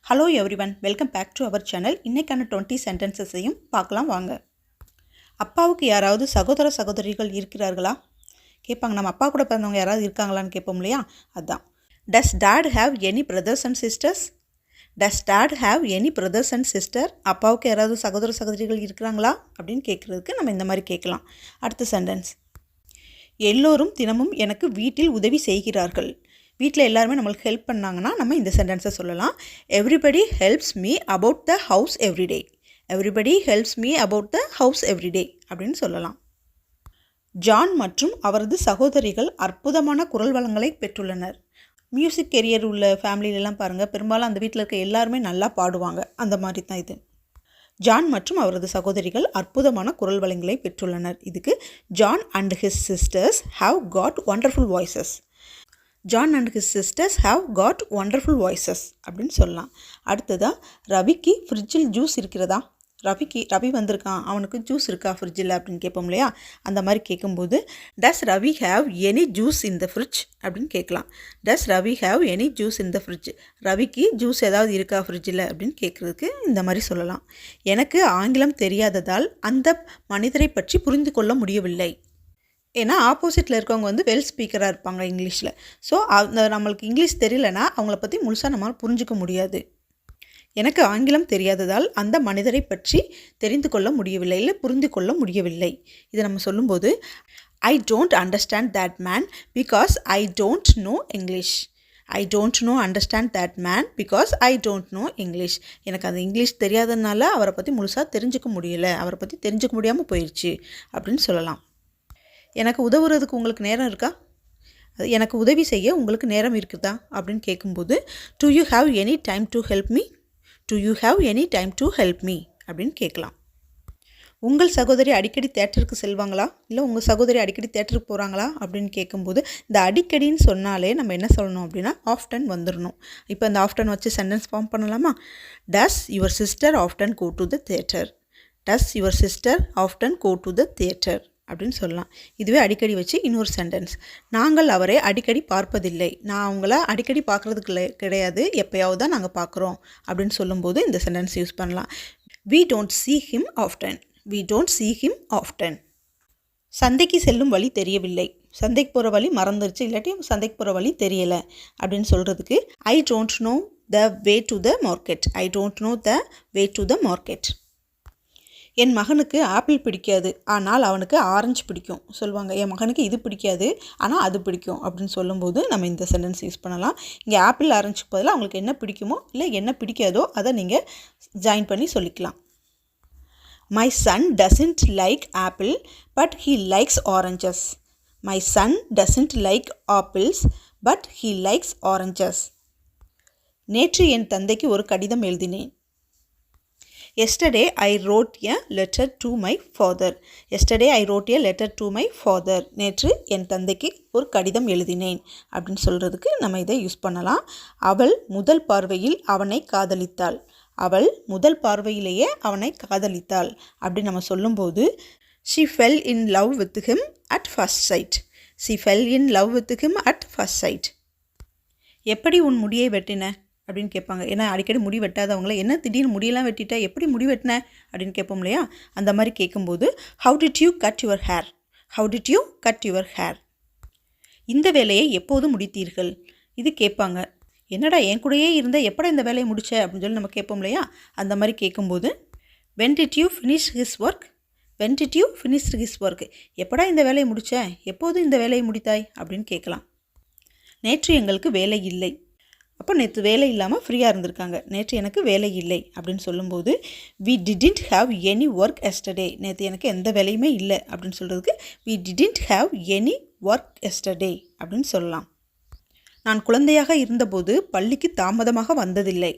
Hello everyone, welcome back to our channel. இன்றைக்கான 20 சென்டென்சஸையும் பார்க்கலாம் வாங்க. அப்பாவுக்கு யாராவது சகோதர சகோதரிகள் இருக்கிறார்களா கேட்பாங்க. நம்ம அப்பா கூட பிறந்தவங்க யாராவது இருக்காங்களான்னு கேட்போம் இல்லையா, அதுதான். Does dad have any brothers and sisters? Does dad have any brothers and sister? அப்பாவுக்கு யாராவது சகோதர சகோதரிகள் இருக்கிறாங்களா அப்படின்னு கேட்குறதுக்கு நம்ம இந்த மாதிரி கேட்கலாம். அடுத்த சென்டென்ஸ், எல்லோரும் தினமும் எனக்கு வீட்டில் உதவி செய்கிறார்கள். வீட்டில் எல்லாருமே நம்மளுக்கு ஹெல்ப் பண்ணாங்கன்னா நம்ம இந்த சென்டென்ஸை சொல்லலாம். Everybody helps me about the house everyday. Everybody helps me about the house everyday அப்படின்னு சொல்லலாம். ஜான் மற்றும் அவரது சகோதரிகள் அற்புதமான குரல் வளங்களை பெற்றுள்ளனர். மியூசிக் கெரியர் உள்ள ஃபேமிலியிலலாம் பாருங்கள், பெரும்பாலும் அந்த வீட்டில் இருக்க எல்லாருமே நல்லா பாடுவாங்க. அந்த மாதிரி தான் இது. ஜான் மற்றும் அவரது சகோதரிகள் அற்புதமான குரல் வளங்களை பெற்றுள்ளனர். இதுக்கு John and his sisters have got wonderful voices. John and his sisters have got wonderful voices அப்படின்னு சொல்லலாம். அடுத்ததாக, ரவிக்கு ஃப்ரிட்ஜில் ஜூஸ் இருக்கிறதா? ரவி வந்திருக்கான், அவனுக்கு ஜூஸ் இருக்கா ஃப்ரிட்ஜில் அப்படின்னு கேட்போம் இல்லையா, அந்த மாதிரி கேட்கும்போது does Ravi have any juice in the fridge அப்படின்னு கேட்கலாம். Does Ravi have any juice in the fridge? ரவிக்கு ஜூஸ் ஏதாவது இருக்கா ஃப்ரிட்ஜில் அப்படின்னு கேட்குறதுக்கு இந்த மாதிரி சொல்லலாம். எனக்கு ஆங்கிலம் தெரியாததால் அந்த மனிதரை பற்றி புரிந்து கொள்ள முடியவில்லை. ஏன்னா ஆப்போசிட்டில் இருக்கவங்க வெல் ஸ்பீக்கராக இருப்பாங்க இங்கிலீஷில். ஸோ நம்மளுக்கு இங்கிலீஷ் தெரியலனா அவங்கள பற்றி முழுசாக நம்மளால் புரிஞ்சிக்க முடியாது. எனக்கு ஆங்கிலம் தெரியாததால் அந்த மனிதரை பற்றி தெரிந்து கொள்ள முடியவில்லை, இல்லை புரிந்து கொள்ள முடியவில்லை. இதை நம்ம சொல்லும்போது I don't understand that man because I don't no English. I don't no understand that man because I don't no English. எனக்கு அந்த இங்கிலீஷ் தெரியாததுனால அவரை பற்றி முழுசாக தெரிஞ்சுக்க முடியலை, அவரை பற்றி தெரிஞ்சுக்க முடியாமல் போயிடுச்சு அப்படின்னு சொல்லலாம். எனக்கு உதவுறதுக்கு உங்களுக்கு நேரம் இருக்கா? எனக்கு உதவி செய்ய உங்களுக்கு நேரம் இருக்குதா அப்படின்னு கேட்கும்போது to you have any time to help me? To you have any time to help me அப்படின்னு கேட்கலாம். உங்கள் சகோதரி அடிக்கடி தேட்டருக்கு செல்வாங்களா, இல்லை உங்கள் சகோதரி அடிக்கடி தேட்டருக்கு போகிறாங்களா அப்படின்னு கேட்கும்போது இந்த அடிக்கடின்னு சொன்னாலே நம்ம என்ன சொல்லணும் அப்படின்னா ஆஃப்டன் வந்துடணும். இப்போ இந்த ஆஃப்டன் வச்சு சென்டென்ஸ் ஃபார்ம் பண்ணலாமா? Does your sister often go to the theatre? Does your sister often go to the theatre அப்படின்னு சொல்லலாம். இதுவே அடிக்கடி வச்சு இன்னொரு சென்டென்ஸ், நாங்கள் அவரை அடிக்கடி பார்ப்பதில்லை. நான் அவங்கள அடிக்கடி பார்க்குறதுக்கு கிடையாது, எப்போயாவது தான் நாங்கள் பார்க்குறோம் அப்படின்னு சொல்லும்போது இந்த சென்டென்ஸ் யூஸ் பண்ணலாம். we don't see him often. we don't see him often. சந்தைக்கு செல்லும் வழி தெரியவில்லை. சந்தைக்கு போகிற வழி மறந்துருச்சு, இல்லாட்டி சந்தைக்கு போகிற வழி தெரியலை அப்படின்னு சொல்கிறதுக்கு I don't know the way to the market. I don't know the way to the market. என் மகனுக்கு ஆப்பிள் பிடிக்காது, ஆனால் அவனுக்கு ஆரஞ்சு பிடிக்கும் சொல்லுவாங்க. என் மகனுக்கு இது பிடிக்காது, ஆனால் அது பிடிக்கும் அப்படின்னு சொல்லும்போது நம்ம இந்த சென்டென்ஸ் யூஸ் பண்ணலாம். இங்கே ஆப்பிள் ஆரஞ்சுக்கு பதிலாக அவங்களுக்கு என்ன பிடிக்குமோ இல்லை என்ன பிடிக்காதோ அதை நீங்கள் ஜாயின் பண்ணி சொல்லிக்கலாம். My son doesn't like apple but he likes oranges. My son doesn't like apples but he likes oranges. நேற்று என் தந்தைக்கு ஒரு கடிதம் எழுதினேன். Yesterday I wrote a letter to my father. Yesterday I wrote a letter to my father. நேற்று என் தந்தைக்கு ஒரு கடிதம் எழுதினேன் அப்படின்னு சொல்கிறதுக்கு நம்ம இதை யூஸ் பண்ணலாம். அவள் முதல் பார்வையில் அவனை காதலித்தாள். அவள் முதல் பார்வையிலேயே அவனை காதலித்தாள் அப்படின்னு நம்ம சொல்லும்போது she fell in love with him at first sight. She fell in love with him at first sight. எப்படி உன் முடியை வெட்டின அப்படின்னு கேட்பாங்க. ஏன்னா அடிக்கடி முடி வெட்டாதவங்கள என்ன திடீர்னு முடியெல்லாம் வெட்டிட்ட, எப்படி முடி வெட்டின அப்படின்னு கேட்போம் இல்லையா, அந்த மாதிரி கேட்கும்போது how did you cut your hair? How did you cut your hair? இந்த வேலையை எப்போது முடித்தீர்கள்? இது கேட்பாங்க. என்னடா என் கூடயே இருந்த எப்படா இந்த வேலையை முடிச்ச அப்படின்னு சொல்லி நம்ம கேட்போம் இல்லையா, அந்த மாதிரி கேட்கும்போது when did you finish his work? When did you finish his work? எப்படா இந்த வேலையை முடிச்ச, எப்போது இந்த வேலையை முடித்தாய் அப்படின்னு கேட்கலாம். நேற்று எங்களுக்கு வேலை இல்லை. அப்போ நேற்று வேலை இல்லாமல் ஃப்ரீயாக இருந்திருக்காங்க. நேற்று எனக்கு வேலை இல்லை அப்படின்னு சொல்லும்போது we didn't have any work yesterday. நேற்று எனக்கு எந்த வேலையுமே இல்லை அப்படின்னு சொல்கிறதுக்கு we didn't have any work yesterday அப்படின்னு சொல்லலாம். நான் குழந்தையாக இருந்தபோது பள்ளிக்கு தாமதமாக வந்ததில்லை.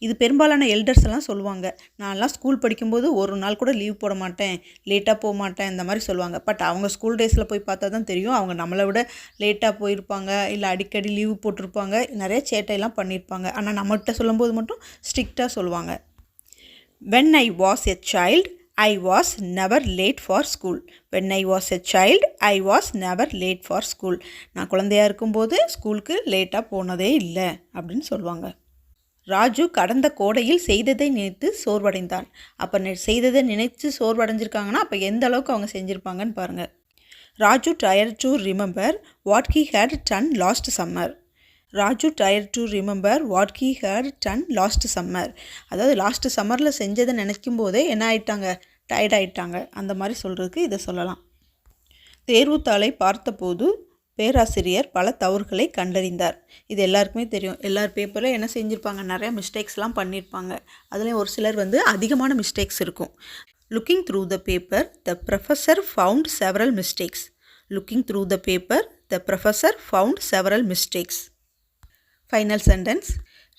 இது பெரும்பாலான எல்டர்ஸ் எல்லாம் சொல்லுவாங்க. நான்லாம் ஸ்கூல் படிக்கும்போது ஒரு நாள் கூட லீவ் போட மாட்டேன், லேட்டாக போக மாட்டேன், இந்த மாதிரி சொல்லுவாங்க. பட் அவங்க ஸ்கூல் டேஸில் போய் பார்த்தா தான் தெரியும் அவங்க நம்மளை விட லேட்டாக போயிருப்பாங்க, இல்லை அடிக்கடி லீவ் போட்டிருப்பாங்க, நிறைய சேட்டையெல்லாம் பண்ணியிருப்பாங்க. ஆனால் நம்மகிட்ட சொல்லும்போது மட்டும் ஸ்ட்ரிக்டாக சொல்லுவாங்க. when I was a child I was never late for school. when I was a child I was never late for school. நான் குழந்தையாக இருக்கும்போது ஸ்கூலுக்கு லேட்டாக போனதே இல்லை அப்படின்னு சொல்லுவாங்க. ராஜு கடந்த கோடையில் செய்ததை நினைத்து சோர்வடைந்தான். அப்போ செய்ததை நினைத்து சோர்வடைஞ்சிருக்காங்கன்னா அப்போ எந்த அளவுக்கு அவங்க செஞ்சுருப்பாங்கன்னு பாருங்கள். Raju tried to remember what he had done last summer. Raju tried to remember what he had done last summer. அதாவது லாஸ்ட் சம்மரில் செஞ்சதை நினைக்கும் போதே என்ன ஆயிட்டாங்க, டயர்ட் ஆயிட்டாங்க. அந்த மாதிரி சொல்கிறதுக்கு இதை சொல்லலாம். தேர்வுத்தாளை பார்த்தபோது பேராசிரியர் பல தவறுகளை கண்டறிந்தார். இது எல்லாருக்குமே தெரியும். எல்லார் பேப்பரில் என்ன செஞ்சுருப்பாங்க, நிறைய மிஸ்டேக்ஸ்லாம் பண்ணியிருப்பாங்க. அதுலேயும் ஒரு சிலர் அதிகமான மிஸ்டேக்ஸ் இருக்கும். Looking through the paper, the professor found several mistakes. Looking through the paper, the professor found several mistakes. Final sentence.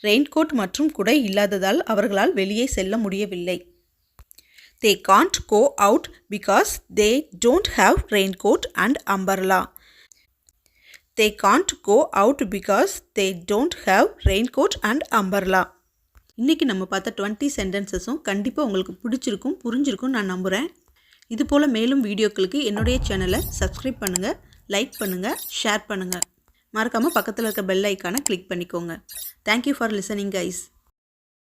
Raincoat மற்றும் குடை இல்லாததால் அவர்களால் வெளியே செல்ல முடியவில்லை. They can't go out because they don't have raincoat and umbrella. They can't go out because they don't have raincoat and umbrella. இன்றைக்கி நம்ம பார்த்த 20 சென்டென்சஸும் கண்டிப்பாக உங்களுக்கு பிடிச்சிருக்கும், புரிஞ்சிருக்கும் நான் நம்புகிறேன். இது போல் மேலும் வீடியோக்களுக்கு என்னுடைய சேனலை சப்ஸ்கிரைப் பண்ணுங்கள், லைக் பண்ணுங்கள், ஷேர் பண்ணுங்கள். மறக்காமல் பக்கத்தில் இருக்க பெல் ஐக்கானை கிளிக் பண்ணிக்கோங்க. Thank you for listening guys.